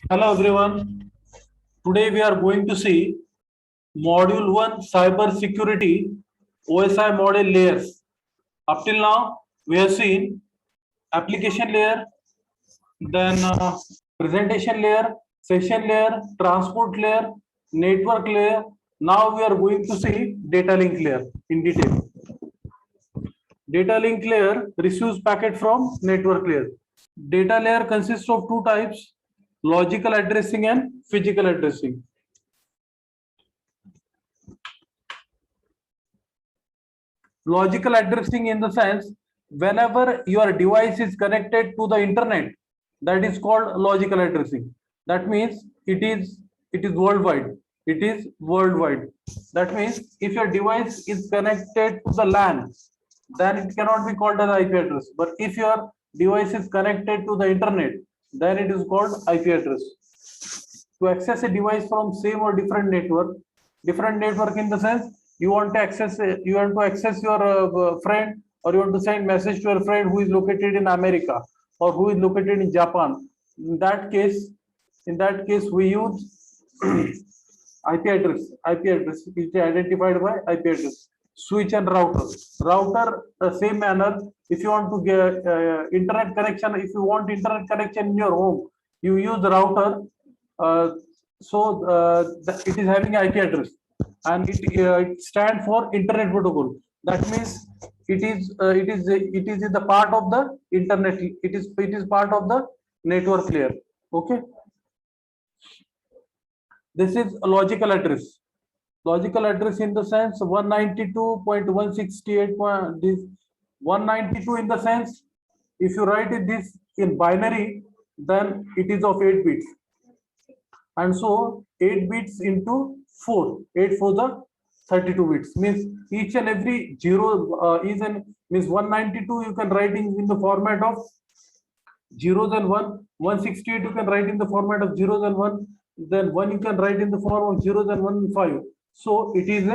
Hello everyone. Today we are going to see Module 1 Cyber Security OSI model layers. Up till now, we have seen application layer, then presentation layer, session layer, transport layer, network layer. Now we are going to see data link layer in detail. Data link layer receives packet from network layer. Data layer consists of two types: logical addressing and physical addressing. Logical addressing in the sense, whenever your device is connected to the internet, that is called logical addressing. That means it is worldwide. It is worldwide. That means if your device is connected to the LAN, then it cannot be called as IP address. But if your device is connected to the internet, then it is called IP address. To access a device from same or different network in the sense, you want to access your friend, or you want to send message to your friend who is located in America or who is located in Japan. In that case we use IP address is identified by IP address. Switch and router the same manner. If you want to get internet connection, if you want internet connection in your home, you use the router. uh, it is having IP address, and it stands for internet protocol. That means it is the part of the internet. It is part of the network layer. Okay, this is a logical address. Logical address in the sense 192.168. This 192 in the sense, if you write it this in binary, then it is of 8 bits. And so 8 bits into 4, 8 for the 32 bits, means each and every zero means 192 you can write in the format of zeros and 168 you can write in the format of zeros and 1, then 1 you can write in the form of zeros and 1 and 5. So it is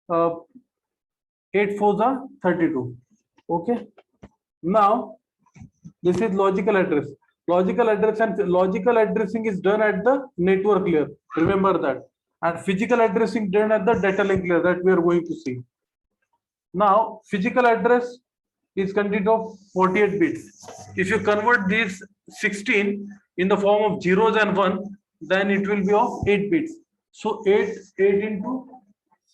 a 8 for the 32. Okay, now this is logical address. Logical addressing is done at the network layer. Remember that. And physical addressing done at the data link layer, that we are going to see. Now, physical address is consist of 48 bits. If you convert these 16 in the form of zeros and 1, then it will be of 8 bits. So 8 into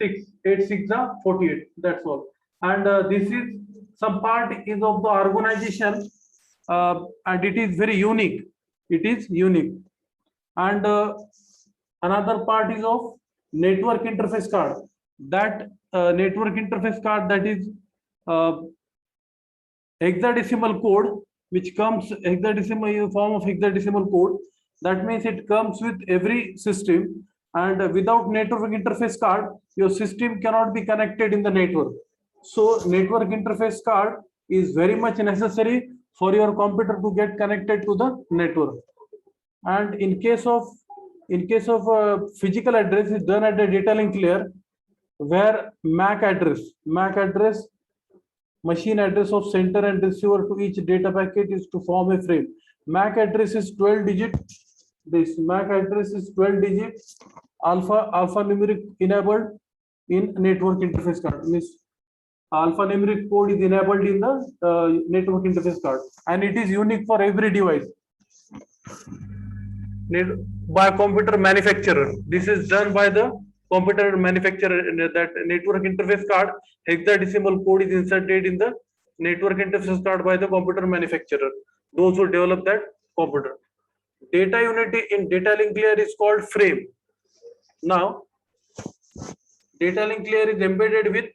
6, 8 6 are 48. That's all. And this is some part is of the organization, and it is very unique. It is unique. And another part is of network interface card. That network interface card, that is uh, hexadecimal code, which comes hexadecimal form of hexadecimal code. That means it comes with every system, and without network interface card, your system cannot be connected in the network. So network interface card is very much necessary for your computer to get connected to the network. And in case of physical address is done at the data link layer, where MAC address, machine address of sender and receiver to each data packet, is to form a frame. MAC address is 12 digit. This MAC address is 12 digit alphanumeric enabled in network interface card. Means alphanumeric code is enabled in the network interface card, and it is unique for every device by computer manufacturer. This is done by the computer manufacturer. That network interface card hexadecimal code is inserted in the network interface card by the computer manufacturer, those who develop that computer. Data unit in data link layer is called frame. Now, data link layer is embedded with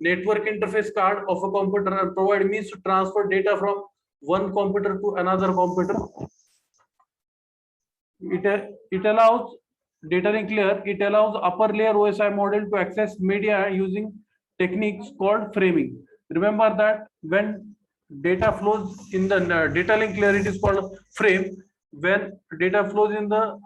network interface card of a computer and provide means to transfer data from one computer to another computer. It allows data link layer. It allows upper layer OSI model to access media using techniques called framing. Remember that when data flows in the data link layer, it is called frame. When data flows in the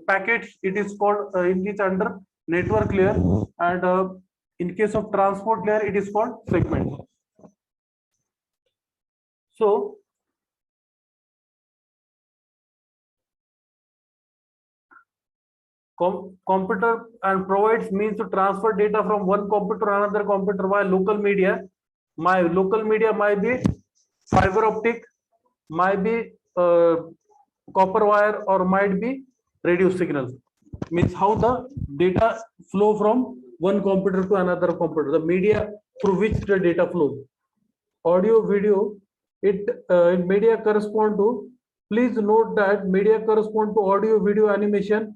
packets, it is called it is under network layer, and in case of transport layer, it is called segment. So computer and provides means to transfer data from one computer to another computer via local media. My local media might be fiber optic, might be copper wire, or might be radio signals. Means how the data flow from one computer to another computer, the media through which the data flows. Audio, video, in media correspond to, please note that media correspond to audio, video, animation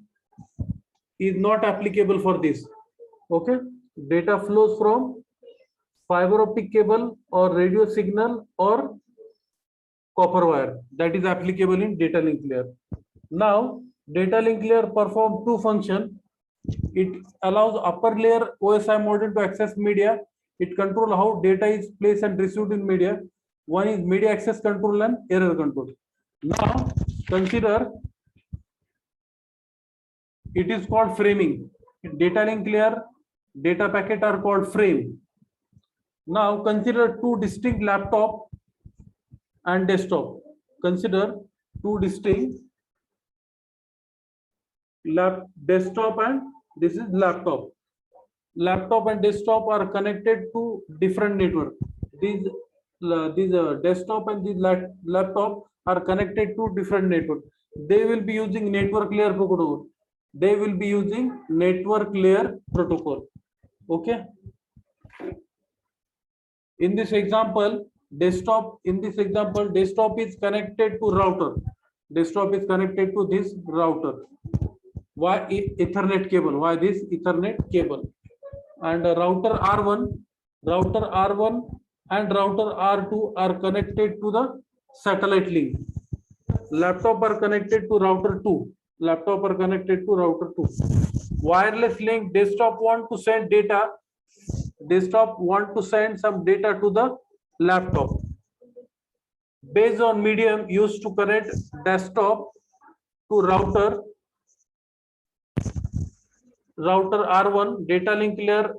is not applicable for this. Okay, data flows from fiber optic cable or radio signal or copper wire, that is applicable in data link layer. Now data link layer perform two functions. It allows upper layer OSI module to access media. It control how data is placed and received in media. One is media access control and error control. Now consider, it is called framing. In data link layer, data packet are called frame. Now consider two distinct laptop and desktop. Consider two distinct desktop and this is laptop. Laptop and desktop are connected to different network. These desktop and these laptop are connected to different network. They will be using network layer protocol. They will be using network layer protocol. Okay. In this example, desktop is connected to router. Desktop is connected to this router. Why Ethernet cable? Why this Ethernet cable? And router R1 and router R2 are connected to the satellite link. Laptop are connected to router 2. Laptop are connected to router 2. Wireless link, desktop want to send data. Desktop want to send some data to the laptop. Based on medium used to connect desktop to router R1, data link layer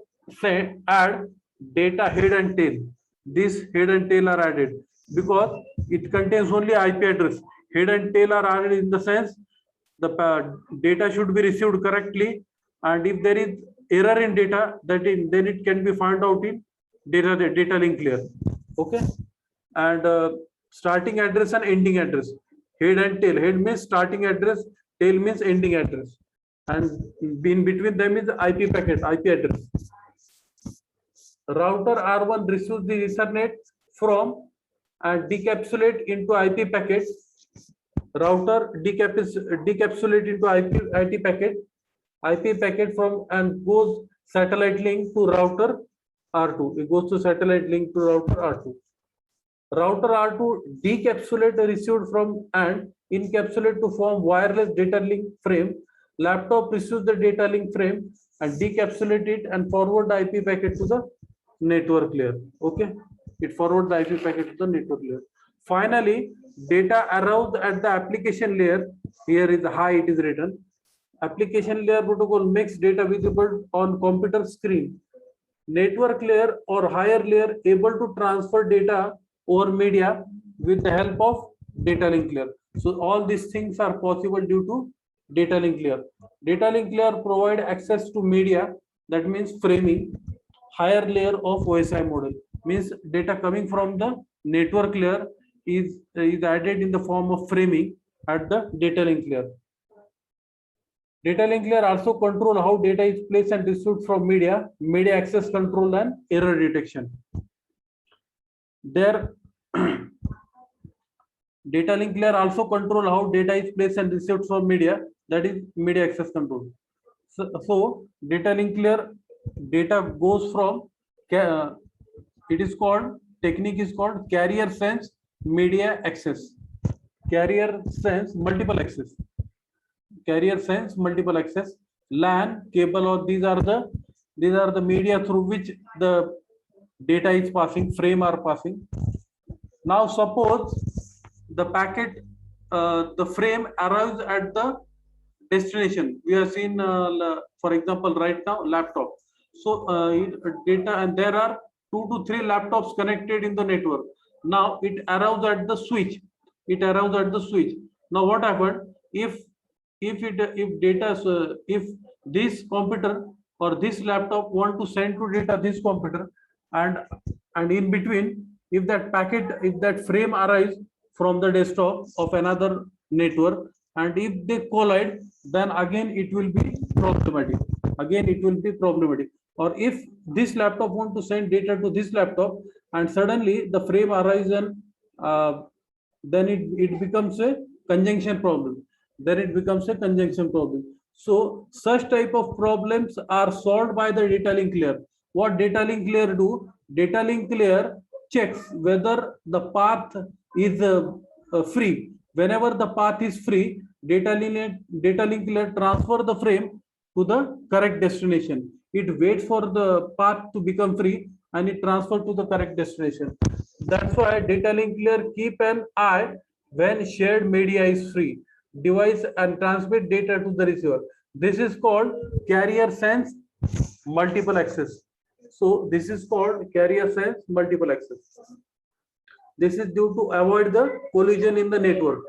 add data head and tail. This head and tail are added because it contains only IP address. Head and tail are added in the sense the data should be received correctly, and if there is error in data, then it can be found out in data link layer. Okay, and starting address and ending address. Head and tail. Head means starting address, tail means ending address, and in between them is IP packet, IP address. Router R1 receives the Ethernet from and decapsulate into IP packet. Router decapsulate into IP packet from and goes satellite link to router R2. It goes to satellite link to router R2. Router R2 decapsulate received from and encapsulate to form wireless data link frame. Laptop receives the data link frame and decapsulate it and forward the IP packet to the network layer. Okay, it forward the IP packet to the network layer. Finally, data aroused at the application layer. Here is high, it is written. Application layer protocol makes data visible on computer screen. Network layer or higher layer able to transfer data over media with the help of data link layer. So all these things are possible due to data link layer. Data link layer provide access to media, that means framing. Higher layer of OSI model means data coming from the network layer is added in the form of framing at the data link layer. Data link layer also control how data is placed and received from media access control and error detection. There data link layer also control how data is placed and received from media, that is media access control. So data link layer data goes from it is called, technique is called carrier sense media access. Carrier sense multiple access. Carrier sense multiple access. LAN cable, or these are the media through which the data is passing, frame are passing. Now suppose the packet, the frame arrives at the destination. We have seen, for example, right now laptop. So data, and there are 2 to 3 laptops connected in the network. Now it arrives at the switch. Now what happened? If if this computer or this laptop want to send to data this computer, and in between, if that frame arrives from the desktop of another network, and if they collide, then again it will be problematic. Or if this laptop want to send data to this laptop, and suddenly the frame arrives, and then it becomes a conjunction problem. So such type of problems are solved by the data link layer. What data link layer do? Data link layer checks whether the path is free. Whenever the path is free, data link layer transfer the frame to the correct destination. It waits for the path to become free and it transfer to the correct destination. That's why data link layer keep an eye when shared media is free, device and transmit data to the receiver. This is called carrier sense multiple access. So this is called carrier sense multiple access. This is due to avoid the collision in the network.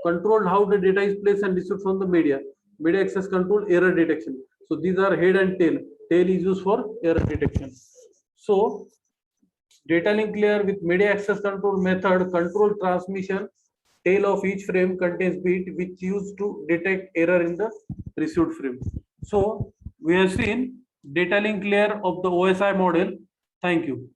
Control how the data is placed and received from the media. Media access control, error detection. So these are head and tail. Tail is used for error detection. So data link layer with media access control method control transmission. Tail of each frame contains bit which used to detect error in the received frame. So we have seen data link layer of the OSI model. Thank you.